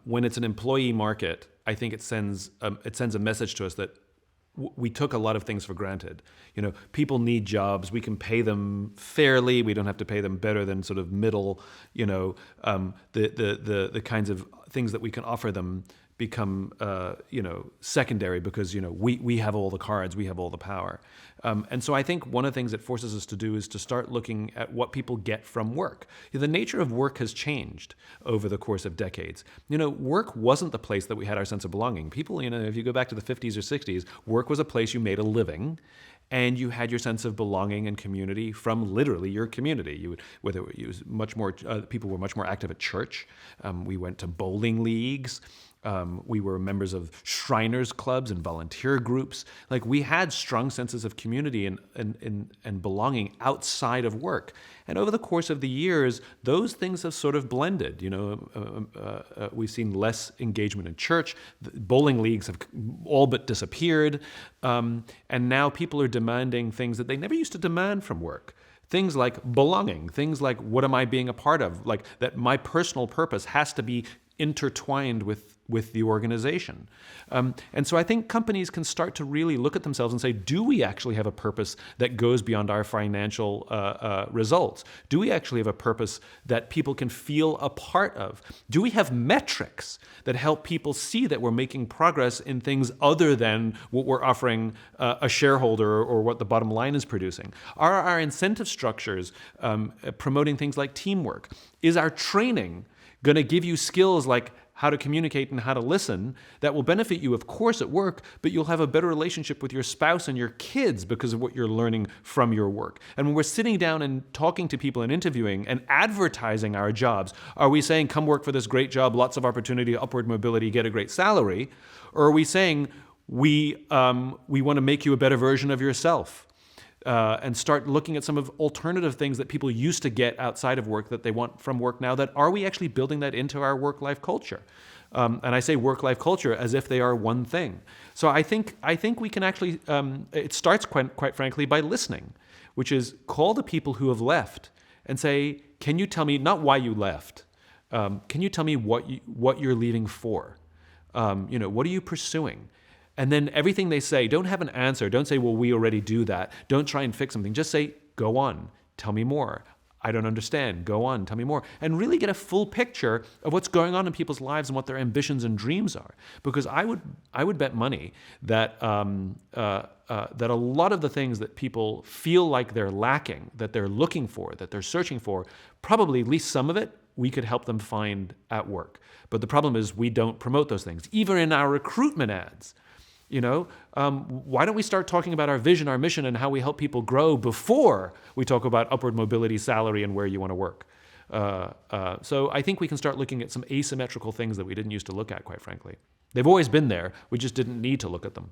when it's an employee market, I think it sends a message to us that we took a lot of things for granted. People need jobs. We can pay them fairly. We don't have to pay them better than sort of middle. The kinds of things that we can offer them become secondary because we have all the cards, we have all the power, and so I think one of the things it forces us to do is to start looking at what people get from work. The nature of work has changed over the course of decades. Work wasn't the place that we had our sense of belonging. People, if you go back to the 50s or 60s, work was a place you made a living. And you had your sense of belonging and community from literally your community. People were much more active at church. We went to bowling leagues. We were members of Shriners clubs and volunteer groups. Like, we had strong senses of community and belonging outside of work. And over the course of the years, those things have sort of blended. We've seen less engagement in church. The bowling leagues have all but disappeared. And now people are demanding things that they never used to demand from work. Things like belonging, things like what am I being a part of, like that my personal purpose has to be intertwined with the organization. And so I think companies can start to really look at themselves and say, do we actually have a purpose that goes beyond our financial results? Do we actually have a purpose that people can feel a part of? Do we have metrics that help people see that we're making progress in things other than what we're offering a shareholder or what the bottom line is producing? Are our incentive structures promoting things like teamwork? Is our training going to give you skills like how to communicate and how to listen that will benefit you, of course, at work, but you'll have a better relationship with your spouse and your kids because of what you're learning from your work? And when we're sitting down and talking to people and interviewing and advertising our jobs, are we saying, come work for this great job, lots of opportunity, upward mobility, get a great salary? Or are we saying, we want to make you a better version of yourself? And start looking at some of alternative things that people used to get outside of work that they want from work now. That are we actually building that into our work-life culture? And I say work-life culture as if they are one thing. So I think we can actually. It starts quite frankly by listening, which is call the people who have left and say, can you tell me not why you left? Can you tell me what you're leaving for? What are you pursuing? And then everything they say, don't have an answer. Don't say, well, we already do that. Don't try and fix something. Just say, go on, tell me more. I don't understand. Go on, tell me more. And really get a full picture of what's going on in people's lives and what their ambitions and dreams are. Because I would bet money that that a lot of the things that people feel like they're lacking, that they're looking for, that they're searching for, probably at least some of it, we could help them find at work. But the problem is we don't promote those things, even in our recruitment ads. Why don't we start talking about our vision, our mission, and how we help people grow before we talk about upward mobility, salary, and where you want to work? So I think we can start looking at some asymmetrical things that we didn't used to look at, quite frankly. They've always been there. We just didn't need to look at them.